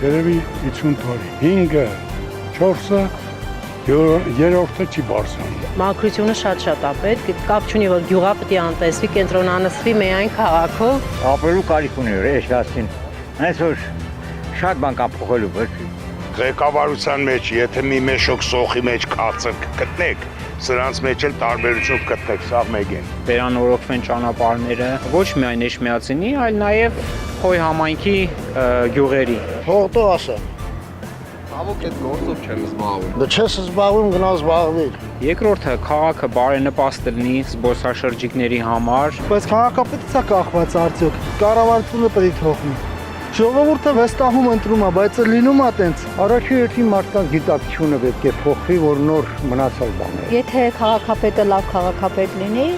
[SPEAKER 6] երևի 50 տարի։ 5-ը, 4-ը, երրորդը չի բարձրանում։
[SPEAKER 11] Մաքրությունը շատ է պետք, կապ չունի որ գյուղա պետք է անտեսվի, կենտրոնանացվի միայն քաղաքով։
[SPEAKER 7] Ապրելու կարիք ունի էշկասին։ Այսօր շատ բան կա փոխելու ոչ։
[SPEAKER 10] Ղեկավարության մեջ, եթե մի մեշոք սոխի մեջ կացը գտնեք, սրանց մեջ էլ տարբերություն կտնեք, սա մեկ են։
[SPEAKER 2] Վերանորոգվեն ճանապարհները ոչ միայն Էշմիածինի, այլ նաև Խոյ համայնքի գյուղերի։
[SPEAKER 7] Հողտո ասա։
[SPEAKER 4] Ցավոք այդ գործով չեմ զբաղվում։
[SPEAKER 7] Դե չես զբաղվում, գնա զբաղվիր։
[SPEAKER 2] Երկրորդը քաղաքը բարենպաստ լինի զբոսաշրջիկների համար։
[SPEAKER 6] Բայց քաղաքապետից է կախված արդյոք։ Կառավարությունը պետք է թողնի։ Ժողովուրդը վստահում ընտրում է, բայց լինում է տենց։
[SPEAKER 7] Առաջի երթին մարդկանց գիտակցությունը պետք է փոխվի, որ նոր մնացած բաներ։
[SPEAKER 12] Եթե քաղաքապետը լավ քաղաքապետ լինի,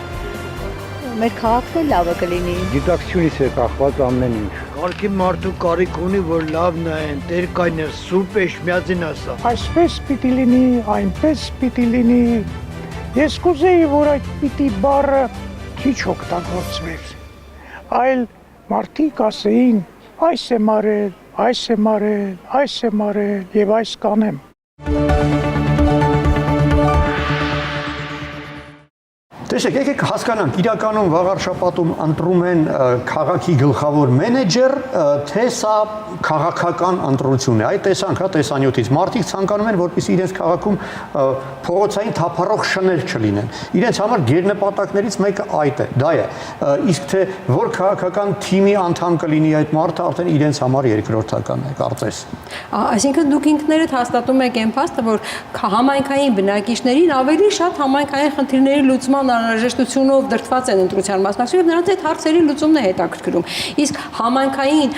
[SPEAKER 12] մեր քաղաքն էլ լավը կլինի։
[SPEAKER 7] Գիտակցությունից է կախված ամեն ինչ։
[SPEAKER 13] Կարգի մարդու կարիք ունի, որ լավ նայեն, տեր կայներ, սուրբ Էշմիածին ասա։
[SPEAKER 7] Այսպես պիտի լինի, այնպես պիտի լինի։ Ես կուզեի, որ այդ պիտի բառը քիչ օգտագործվեր։ Այլ մարդիկ ասեին, այս եմ արել, այս եմ արել, այս եմ արել եւ այս կանեմ։
[SPEAKER 3] Տեսեք, եկեք հասկանանք, իրականում վաղար շաբաթում ընտրում են քաղաքի գլխավոր մենեջեր, թե սա քաղաքական ընտրություն է։ Այդ տեսանք, հա, տեսանյութից մարդիկ ցանկանում են, որպեսզի իրենց քաղաքում փողոցային թափառող շներ չլինեն։ Իրենց համար գերնպատակներից մեկը այդ է, դա է։ Իսկ թե որ քաղաքական թիմի անդամ կլինի այդ մարդը, արդեն իրենց համար երկրորդական է, կարծես։
[SPEAKER 1] Այսինքն դուք ինքներդ հաստատում եք այն փաստը, որ համայնքային բնակիչներին ավելի շատ համայնքային խնդիրների լուծման անհրաժեշտությունով դրդված են ընտրության մասնակցում եւ նրանց այդ հարցերի լուծումն է հետաքրքրում։ Իսկ համայնքային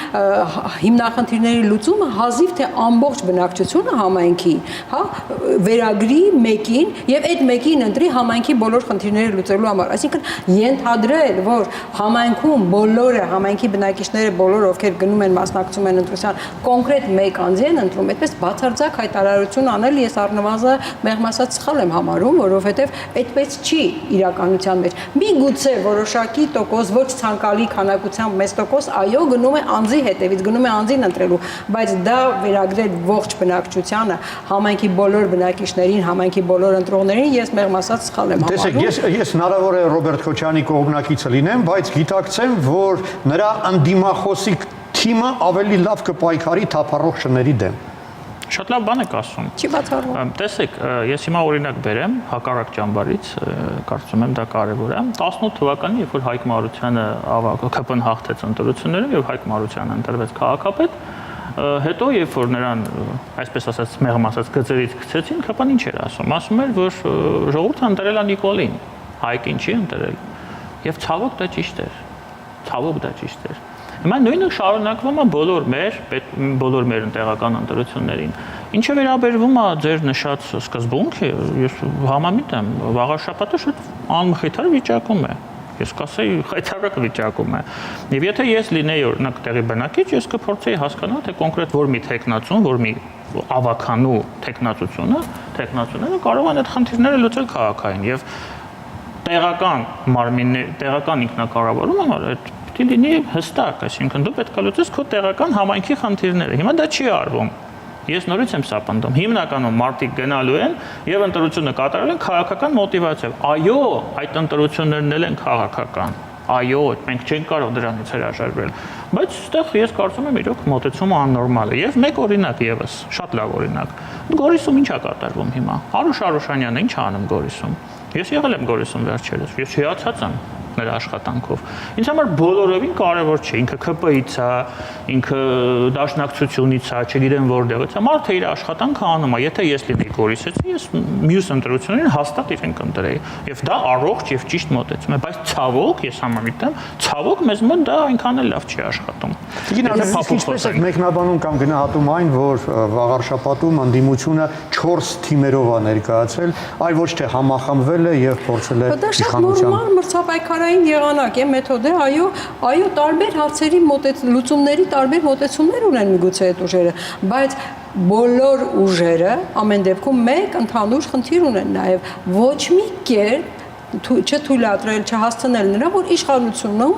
[SPEAKER 1] հիմնախնդիրների լուծումը հազիվ թե ամբողջ բնակչությունը համայնքի, հա, վերագրի մեկին եւ այդ մեկին ընտրի համայնքի բոլոր խնդիրները լուծելու համար։ Այսինքն ենթադրել, որ համայնքում բոլորը համայնքի բնակիչները բոլորը ովքեր գնում են մասնակցում են ընտրության կոնկրետ մեկ անձի են ընտրում, այդպես բացարձակ հայտարարություն անել ես առնվազն մեղմ ասած սխալ եմ համարում, որովհետեւ այդպես չի իրականության մեջ։ Միգուցե որոշակի տոկոս ոչ ցանկալի քանակությամբ մեծ տոկոս այո գնում է անձի հետևից, գնում է անձին ընտրելու, բայց դա վերագրել ողջ բնակչությանը, համայնքի բոլոր բնակիչներին, համայնքի բոլոր ընտրողներին ես մեղմ ասած սխալ եմ համարում։
[SPEAKER 3] Տեսեք, ես հնարավոր է Ռոբերտ Քոչյանի կողմնակիցը լինեմ, բայց գիտակցեմ, որ նրա անդիմախոսի թիմը ավելի լավ կպայքարի թափառող շների դեմ։
[SPEAKER 2] Շատ լավ բան եք ասում։
[SPEAKER 1] Չի բացառվում։
[SPEAKER 2] Տեսեք, ես հիմա օրինակ բերեմ հակառակ ճամբարից, կարծում եմ դա կարևոր է։ 18 թվականին, երբ որ Հայկ Մարությանը ԿՊ-ն հաղթեց ընտրությունները եւ Հայկ Մարությանը ընտրվեց քաղաքապետ, հետո երբ որ նրան, այսպես ասած, մեղմ ասած գծերից գցեցին, ԿՊ-ն ինչ էր ասում։ Ասում էր, որ ժողովուրդը ընտրել է Նիկոլին, Հայկին չի ընտրել։ Եվ ցավոք դա ճիշտ էր։ Ցավոք դա ճիշտ էր։ Հիմա նույնը շարունակվում է բոլոր մեր տեղական ընտրություններին։ Ինչը վերաբերվում է ձեր նշած սկզբունքը, ես համամիտ եմ, վաղ շաբաթը շատ անմխիթար վիճակում է։ Ես կասեի խայտարակ վիճակում է։ Եվ եթե ես լինեի օրինակ տեղի բնակիչ, ես կփորձեի հասկանալ, թե կոնկրետ որ մի տեխնացուն, որ մի ավականու տեխնացուները կարող են այդ խնդիրները լուծել քաղաքային եւ տեղական մարմիններ, տեղական ինքնակառավարումը այդ պիտի լինի հստակ, այսինքն դու պետք է լուծես քո տեղական համայնքի խնդիրները։ Հիմա դա չի արվում։ Ես նորից եմ սա պնդում։ Հիմնականում մարդիկ գնալու են եւ ընտրությունը կատարել են քաղաքական մոտիվացիայով։ Այո, այդ ընտրություններն էլ են քաղաքական։ Այո, մենք չենք կարող դրանից հրաժարվել։ Բայց այստեղ ես կարծում եմ իրոք մոտեցումը աննորմալ է։ Եվ մեկ օրինակ եւս, շատ լավ օրինակ։ Գորիսում ինչ է կատարվում հիմա։ Արուշ Արուշանյանը ինչ է անում Գորիսում։ Ես եղել եմ Գորիսում վերջերս։ Ես հիացած եմ նրա աշխատանքով։ Ինձ համար բոլորովին կարևոր չէ, ինքը ԿՊ-ից է, ինքը դաշնակցությունից է, չգիտեմ որտեղից է, մարդը իր աշխատանքը անում է, եթե ես լինեի Գորիսեցի, ես մյուս ընտրություններին հաստատ իրեն կընտրեի, եւ դա առողջ եւ ճիշտ մոտեցում է, բայց ցավոք, ես համամիտ եմ, ցավոք մեզ մոտ դա այնքան էլ լավ չի աշխատում։
[SPEAKER 3] Ինչպես է մեկնաբանում կամ գնահատում այն, որ վաղարշապատում ընդդիմությունը 4 թիմերով է ներկայացել, այլ ոչ թե համախմբվել է եւ փորձել է իշխանության
[SPEAKER 1] մրցապայքարային եղանակ է, մեթոդ է, այո, տարբեր հարցերի լուծումների տարբեր մոտեցումներ ունեն միգուցե այդ ուժերը, բայց բոլոր ուժերը ամեն դեպքում մեկ ընդհանուր խնդիր ունեն նաև ոչ մի կերպ չթույլատրել, չհասցնել նրան, որ իշխանությունում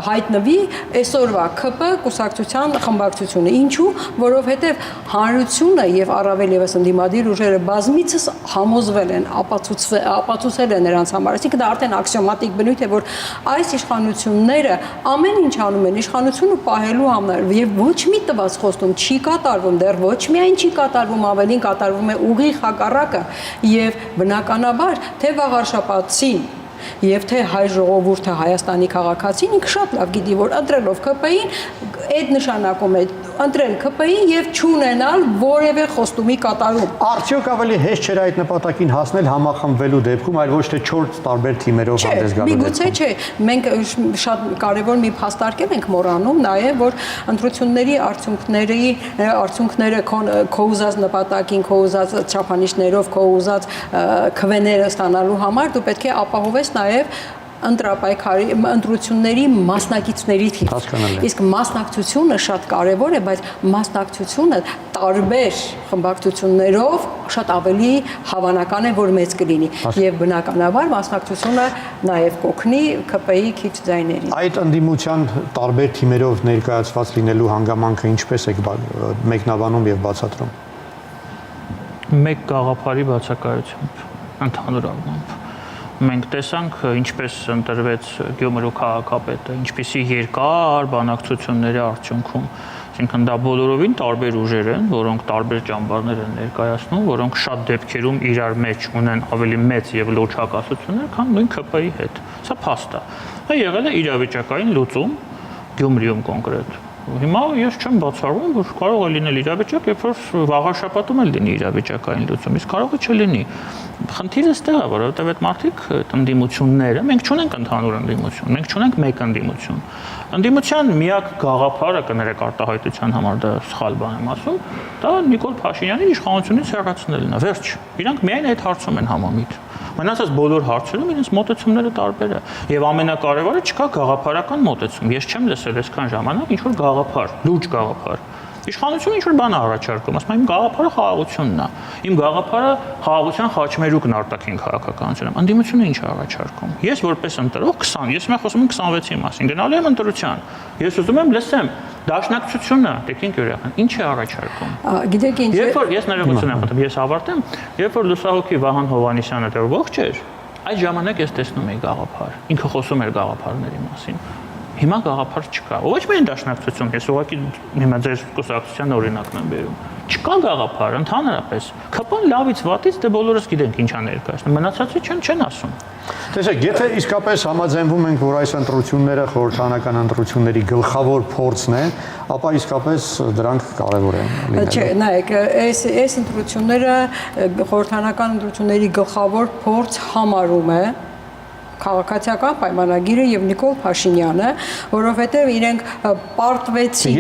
[SPEAKER 1] հայտնվի այսօրվա ԿՊ կուսակցության խմբակցությունը։ Ինչու? Որովհետև հանրությունը եւ առավել եւս ընդդիմադիր ուժերը բազմիցս համոզվել են, ապացուցել են նրանց համար։ Այսինքն դա արդեն աքսիոմատիկ բնույթ է, որ այս իշխանությունները ամեն ինչ անում են իշխանությունը պահելու համար եւ ոչ մի տված խոստում չի կատարվում, դեռ ոչ միայն չի կատարվում, ավելին կատարվում է ուղիղ հակառակը եւ բնականաբար թե վաղարշապատցի եւ թե հայ ժողովուրդը Հայաստանի քաղաքացին ինքը շատ լավ գիտի, որ ընտրելով ԿՊ-ին այդ նշանակում է ընտրել ԿՊ-ին եւ չունենալ որևէ խոստումի կատարում։
[SPEAKER 3] Արդյոք ավելի հեշտ չէր այդ նպատակին հասնել համախմբվելու դեպքում, այլ ոչ թե 4 տարբեր թիմերով հանդես գալու դեպքում։
[SPEAKER 1] Միգուցե չէ, մենք շատ կարևոր մի փաստարկել ենք մոռանում նաեւ, որ ընտրությունների արդյունքները քո ուզած նպատակին, քո ուզած չափանիշներով, քո ուզած քվեները ստանալու համար դու պետք է ապահովես նաև ընտրությունների մասնակիցների թիվ։ Իսկ մասնակցությունը շատ կարևոր է, բայց մասնակցությունը տարբեր խմբակցություններով շատ ավելի հավանական է, որ մեծ կլինի եւ բնականաբար մասնակցությունը նաեւ կօգնի ԿՊ-ի քիչ ձայներին։
[SPEAKER 3] Այդ ընդդիմության տարբեր թիմերով ներկայացված լինելու հանգամանքը ինչպես է մեկնաբանում եւ բացատրում։
[SPEAKER 2] Մեկ գաղափարի բացակայությամբ, ընդհանուր առմամբ մենք տեսանք ինչպես ընտրվեց Գյումրու քաղաքապետը, ինչպիսի երկար բանակցությունների արդյունքում, այսինքն դա բոլորովին տարբեր ուժեր են, որոնք տարբեր ճամբարներ են ներկայացնում, որոնք շատ դեպքերում իրար մեջ ունեն ավելի մեծ եւ լուրջ հակասություններ, քան նույն ԿՊ-ի հետ։ Սա փաստ է։ Դա եղել է իրավիճակային լուծում Գյումրիում կոնկրետ։ Հիմա ես չեմ բացառում, որ կարող է լինել իրավիճակ, երբ որ վաղարշապատում էլ լինի իրավիճակային լուծում, իսկ կարող է չլինի։ Խնդիրը ստեղ է, որովհետև այդ մարդիկ ընդդիմությունները, մենք չունենք ընդհանուր ընդդիմություն, մենք չունենք մեկ ընդդիմություն։ Ընդդիմության միակ գաղափարը կներեք արտահայտության համար դա սխալ բան եմ ասում, դա Նիկոլ Փաշինյանին իշխանությունից հեռացնելն է, վերջ։ Իրանք միայն այդ հարցում են համամիտ։ Մնացած բոլոր հարցերում իրենց մոտեցումները տարբեր է եւ ամենակարևորը չկա գաղափարական մոտեցում։ Ես չեմ լսել այսքան ժամանակ ինչ որ գաղափար, լուրջ գաղափար։ Իշխանությունը ինչ որ բան առաջարկում, ասում եմ իմ գաղափարը խաղաղությունն է։ Իմ գաղափարը խաղաղության խաչմերուկն արտաքին քաղաքականությունում։ Ընդդիմությունը ինչ է առաջարկում։ Ես որպես ընտրող 20, ես մա խոսում եմ 26-ի մասին, գնալու եմ ընտրության։ Ես ուզում եմ լսեմ դաշնակցությունը, տեքնիկ յուրախան, ինչ է առաջարկում։
[SPEAKER 1] Գիտեք ինչ է։
[SPEAKER 2] Երբ որ ես ներողություն եմ խնդրում, ես ավարտեմ, երբ որ լուսահոգի Վահան Հովհաննիսյանը դեռ ողջ էր, այդ ժամանակ ես տեսնում էի գաղափար։ Ինքը խոսում էր գաղափարների մասին։ Հիմա գաղափար չկա։ Ոչ միայն դաշնակցություն, ես ուղղակի հիմա ձեր կուսակցության օրինակն եմ բերում։ Չկա գաղափար, ընդհանրապես։ ԿՊ-ն լավից վատից դե բոլորս գիտենք ինչ է ներկայացնում, մնացածը չեն ասում։
[SPEAKER 3] Տեսեք, եթե իսկապես համաձայնվում ենք, որ այս ընտրությունները խորհրդարանական ընտրությունների գլխավոր փորձն է, ապա իսկապես դրանք կարևոր են լինելու։
[SPEAKER 1] Չէ, նայեք, այս ընտրությունները խորհրդարանական ընտրությունների գլխավոր փորձ համարում է քաղաքացիական պայմանագիրը եւ Նիկոլ Փաշինյանը, որովհետեւ իրենք պարտվեցին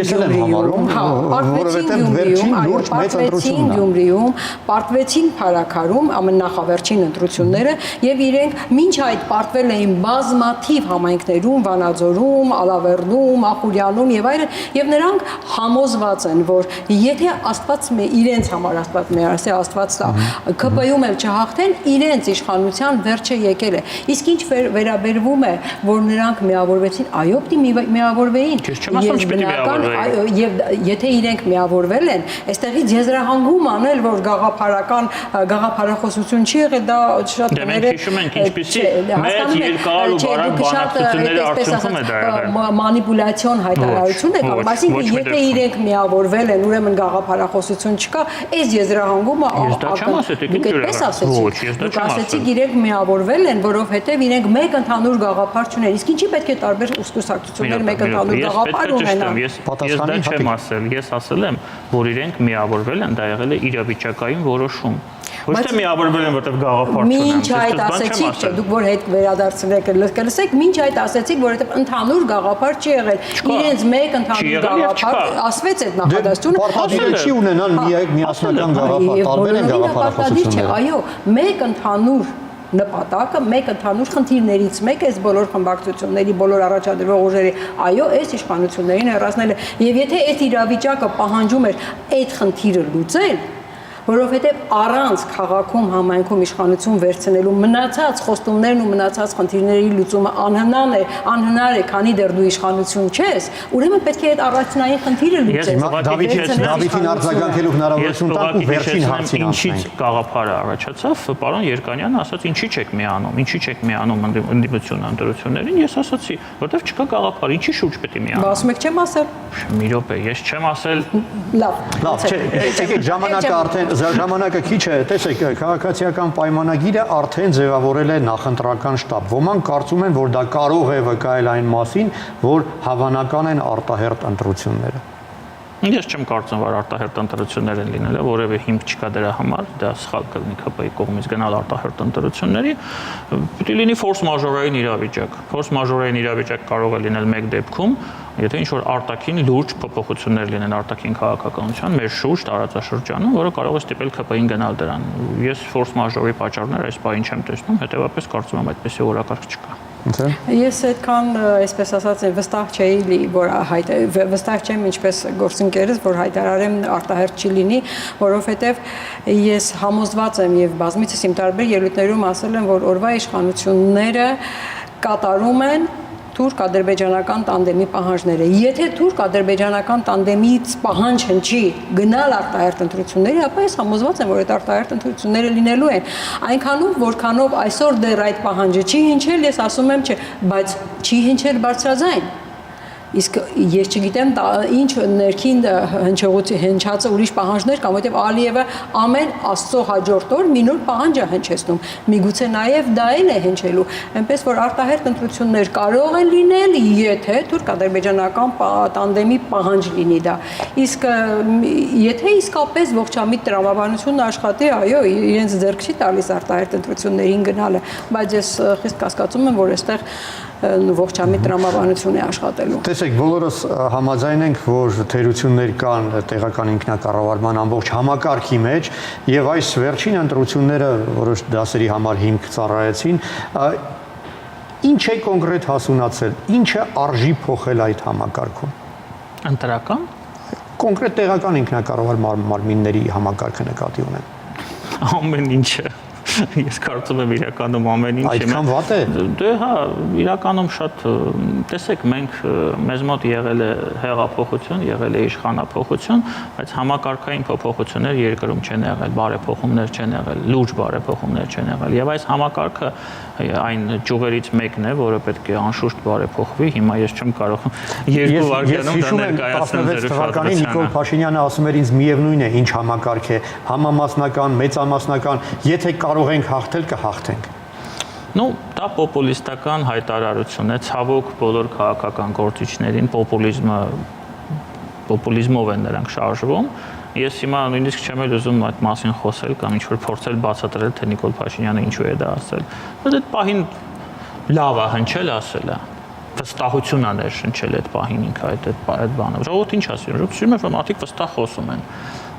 [SPEAKER 1] Գյումրիում, պարտվեցին Փարաքարում ամենախավերջին ընտրությունները եւ իրենք մինչ այդ պարտվել էին բազմաթիվ համայնքներում, Վանաձորում, Ալավերդում, Ախուրյանում եւ այլն, եւ նրանք համոզված են, որ եթե Աստված իրենց համար Աստված միասի Աստված տա, ԿՊ-ում էլ չհաղթեն, իրենց իշխանության վերջը եկել է։ Իսկ ինչ վերաբերվում է, որ նրանք միավորվեցին, այո, պիտի միավորվեին։ Եվ եթե իրենք միավորվել են, այստեղից եզրահանգում անել, որ գաղափարախոսություն չի եղել, դա շատ
[SPEAKER 2] Մենք հիշում ենք ինչպիսի մեծ երկար ու բարակ բանակցությունների արդյունքում է դա եղել։
[SPEAKER 1] Մանիպուլյացիոն հայտարարություն է կամ, այսինքն եթե իրենք միավորվել են, ուրեմն գաղափարախոսություն չկա, այս եզրահանգումը դուք ասեցիք իրենք միավորվել են, որովհետև իրենք մեկ ընդհանուր գաղափար չունեն։ Իսկ ինչի պետք է տարբեր կուսակցություններ մեկ ընդհանուր գաղափար ունենան։
[SPEAKER 2] Ես դա չեմ ասել, ես ասել եմ, որ իրենք միավորվել են, դա եղել է իրավիճակային որոշում։ Ոչ թե միավորվել են, որտեղ գաղափար չունեն։
[SPEAKER 1] Մինչ այդ ասեցիք, դուք որ հետ վերադարձնեք, լսեք, մինչ այդ ասեցիք, որովհետև ընդհանուր գաղափար չի եղել։ Իրենց մեկ ընդհանուր գաղափար ասվեց այդ նախադասությունը։
[SPEAKER 3] Պարտադիր չի ունենան միասնական գաղափար, տարբեր են գաղափարախոսությունները։
[SPEAKER 1] Այո, մեկ ընդհանուր նպատակը, մեկ ընդհանուր խնդիրներից մեկը այս բոլոր խմբակցությունների, բոլոր առաջադրող ուժերի, այո, այս իշխանություններին հեռացնել է։ Եվ եթե այդ իրավիճակը պահանջում էր այդ խնդիրը լուծել, որովհետև առանց քաղաքում համայնքում իշխանություն վերցնելու մնացած խոստումներն ու մնացած խնդիրների լուծումը անհնար է, քանի դեռ դու իշխանություն չես, ուրեմն պետք է այդ առաջնային խնդիրը լուծել։
[SPEAKER 3] Դավիթին արձագանքելու հնարավորություն տանք ու վերջին հարցին
[SPEAKER 2] ինչից գաղափարը առաջացավ, պարոն Երկանյանը ասաց, ինչի՞ չեք միանում ընդդիմություն ընտրություններին, ես ասացի, որտեղ չկա գաղափար, ինչի շուրջ պետք է միանալ։
[SPEAKER 1] Բաս մեկ չեմ ասել։
[SPEAKER 2] Մի րոպե, ես չեմ ասել։
[SPEAKER 3] Լավ, չէ, եկեք ժամանակը արդեն ժամանակը քիչ է, տեսեք, քաղաքացիական պայմանագիրը արդեն ձևավորել է նախընտրական շտաբ։ Ոմանք կարծում են, որ դա կարող է վկայել այն մասին, որ հավանական են արտահերթ ընտրությունները։
[SPEAKER 2] Ես չեմ կարծում, որ արտահերթ ընտրություններ են լինել, որևէ հիմք չկա դրա համար, դա սխալ կլինի ԿՊ-ի կողմից գնալ արտահերթ ընտրությունների, պիտի լինի ֆորս մաժորային իրավիճակ։ Ֆորս մաժորային իրավիճակ կարող է լինել մեկ դեպքում, եթե ինչ-որ արտաքին լուրջ փոփոխություններ լինեն արտաքին քաղաքականության մեր շուրջ տարածաշրջանում, որը կարող է ստիպել ԿՊ-ին գնալ դրան։ Ես ֆորս մաժորի պատճառներ այս պահին չեմ տեսնում, հետեւաբար կարծում եմ այդպեսի օրակարգ չկա։
[SPEAKER 1] Ես այդքան, այսպես ասած, վստահ չէի, որ վստահ չեմ ինչպես գործընկերս, որ հայտարարեմ արտահերթ չի լինի, որովհետև ես համոզված եմ եւ բազմիցս իմ տարբեր ելույթներում ասել եմ, որ օրվա իշխանությունները կատարում են թուրք-ադրբեջանական տանդեմի պահանջները։ Եթե թուրք-ադրբեջանական տանդեմից պահանջ հնչի գնալ արտահերթ ընտրությունների, ապա ես համոզված եմ, որ այդ արտահերթ ընտրությունները լինելու են։ Այնքանով, որքանով այսօր դեռ այդ պահանջը չի հնչել, ես ասում եմ, չէ, բայց չի հնչել բարձրաձայն։ Իսկ ես չգիտեմ ինչ ներքին հնչածը ուրիշ պահանջներ կամ որտեվ Ալիևը ամեն Աստծո հաջորդ օր մի նոր պահանջ է հնչեցնում։ Միգուցե նաև դա էլ է հնչելու։ Այնպես որ արտահերթ ընտրություններ կարող են լինել, եթե թուրք-ադրբեջանական տանդեմի պահանջ լինի դա։ Իսկ եթե իսկապես ողջամիտ տրամաբանությունն աշխատի, այո, իրենց ձեռք չի տալիս արտահերթ ընտրություններին գնալը, բայց ես խիստ կասկածում եմ, որ այստեղ ողջամիտ տրամաբանություն է աշխատելու։
[SPEAKER 3] Տեսեք, բոլորս համաձայն ենք, որ թերություններ կան տեղական ինքնակառավարման ամբողջ համակարգի մեջ եւ այս վերջին ընտրությունները որոշ դասերի համար հիմք ծառայեցին, ինչ է կոնկրետ հասունացել, ինչը արժի փոխել այդ համակարգում։
[SPEAKER 2] Ընտրական
[SPEAKER 3] կոնկրետ տեղական ինքնակառավար մարմինների համակարգը նկատի ունեն։
[SPEAKER 2] Ամեն ինչը Ես կարծում եմ իրականում ամեն ինչ
[SPEAKER 3] այդքան վատ է։
[SPEAKER 2] Դե հա, իրականում շատ տեսեք, մենք մեզ մոտ եղել է հեղափոխություն, եղել է իշխանափոխություն, բայց համակարգային փոփոխություններ երկրում չեն եղել, բարեփոխումներ չեն եղել, լուրջ բարեփոխումներ չեն եղել։ Եվ այս համակարգը այն ճյուղերից մեկն է, որը պետք է անշուշտ բարեփոխվի։ Հիմա ես չեմ կարող երկու վայրկյանում դա ներկայացնել ձեր
[SPEAKER 3] թվականին Նիկոլ Փաշինյանը ասում էր ինձ միևնույն է ինչ համակարգ է, համամասնական, մեծամասնական, եթե կարող ենք հաղթել, կհաղթենք։
[SPEAKER 2] Ну, դա պոպուլիստական հայտարարություն է, ցավոք բոլոր քաղաքական գործիչներին պոպուլիզմով են նրանք շարժվում։ Ես հիմա նույնիսկ չեմ էլ ուզում այդ մասին խոսել կամ ինչ-որ փորձել բացատրել, թե Նիկոլ Փաշինյանը ինչու է դա ասել։ Բայց այդ պահին լավ է հնչել ասելը, վստահություն է ներշնչել այդ պահին ինքը այդ բանը։ Ժողովուրդ ինչ ասի, սիրում եմ, որ մարդիկ վստահ խոսում են։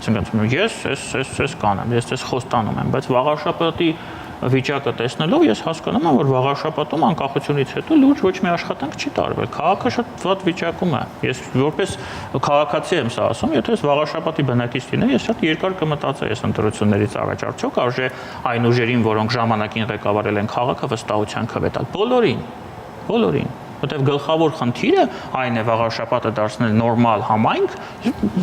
[SPEAKER 2] Ասենք ես կանեմ, ես ես խոստանում եմ, բայց վաղարշապատի վիճակը տեսնելով ես հասկանում եմ, որ վաղարշապատում անկախությունից հետո լուրջ ոչ մի աշխատանք չի տարվել։ Քաղաքը շատ վատ վիճակում է։ Ես որպես քաղաքացի եմ սա ասում, եթե ես վաղարշապատի բնակիչ լինեի, ես շատ երկար կմտածեի այս ընտրություններից առաջ, արդյոք արժե այն ուժերին, որոնք ժամանակին ղեկավարել են քաղաքը, վստահության քվե տալ։ Բոլորին։ Որտեվ գլխավոր խնդիրը այն է վաղարշապատը դարձնել նորմալ համայնք,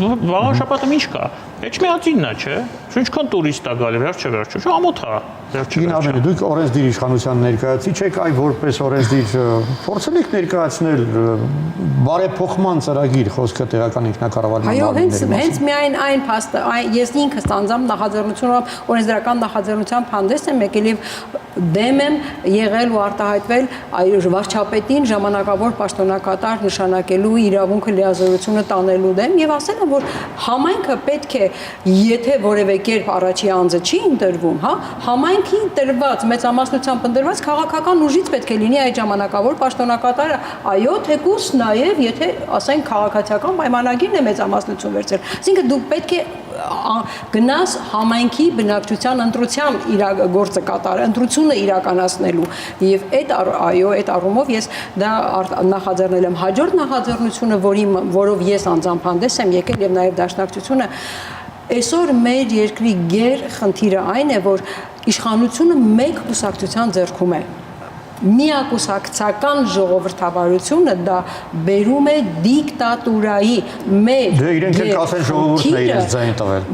[SPEAKER 2] վաղարշապատը ինչ կա։ Էջմիածինն է, չէ։ Ինչքան տուրիստ է գալի, վերջը, ամոթ է։
[SPEAKER 3] Գին Արմենը, դուք օրենսդիր իշխանության ներկայացուցիչ եք, այ որպես օրենսդիր փորձել եք ներկայացնել բարեփոխման ծրագիր խոսքը տեղական ինքնակառավարման
[SPEAKER 1] մարմինների մասին։ Այո, հենց միայն այն փաստը, ես ինքս անձամբ նախաձեռնությունով օրենսդրական նախաձեռնության հանդես եմ եկել եւ դեմ եմ եղել ու արտահայտվել վարչապետին ժամանակավոր պաշտոնակատար նշանակելու իրավունքը լիազորությունը տանելու դեմ եւ ասել եմ, որ համայնքը պետք է, եթե որևէ կերպ առաջի անձը չի ընտրվում, հա, համայնքի տրված մեծամասնությամբ ընտրված քաղաքական ուժից պետք է լինի այդ ժամանակավոր պաշտոնակատարը, այո, թեկուզ նաեւ եթե ասենք քաղաքացիական պայմանագիրն է մեծամասնություն վերցրել։ Այսինքն դու պետք է գնաս համայնքի բնակչության ընտրության գործը կատարել, ընտրությունը իրականացնելու եւ այդ առումով ես դա նախաձեռնել եմ հաջորդ նախաձեռնությունը, որով ես անձամբ հանդես եմ եկել եւ նաեւ դաշնակցությունը այսօր մեր երկրի գեր խնդիրը այն է, որ իշխանությունը մեկ կուսակցության ձեռքում է։ Միակուսակցական ժողովրդավարությունը դա բերում է դիկտատուրայի մեր
[SPEAKER 3] դե իրենք էլ կասեն ժողովուրդն է իրենց ձայն տվել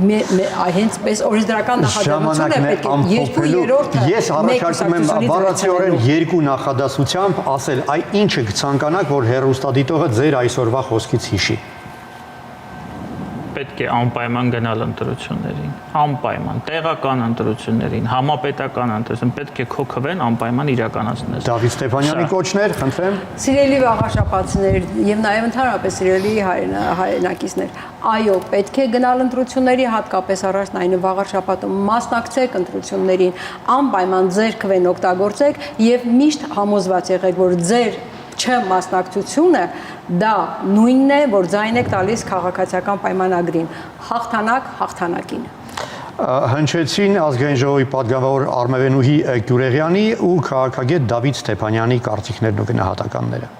[SPEAKER 1] հենց օրենսդրական նախաձեռնությունը պետք է երկու երրորդը
[SPEAKER 3] ես առաջարկում եմ բառացիորեն երկու նախադասությամբ ասել այ ինչը կցանկանաք որ հեռուստադիտողը ձեր այսօրվա խոսքից հիշի
[SPEAKER 2] պետք է անպայման գնալ ընտրություններին, անպայման, տեղական ընտրություններին, համապետական ընտրություններին, պետք է քո քվեն անպայման իրականացնել։
[SPEAKER 3] Դավիթ Ստեփանյանի կոչներ, խնդրեմ։
[SPEAKER 1] Սիրելի վաղարշապատցիներ եւ նաեւ ընդհանրապես սիրելի հայրենակիցներ, այո, պետք է գնալ ընտրությունների, հատկապես առաջնային վաղարշապատում մասնակցեք ընտրություններին, անպայման ձեր քվեն օգտագործեք եւ միշտ համոզված եղեք, որ ձեր չմասնակցությունը դա նույնն է, որ ձայն եք տալիս քաղաքացիական պայմանագրին, հաղթանակ հաղթանակին։
[SPEAKER 3] Հնչեցին ազգային ժողովի պատգամավոր Արմավենուհի Գյուրեղյանի ու քաղաքագետ Դավիթ Ստեփանյանի կարծիքներն ու գնահատականները։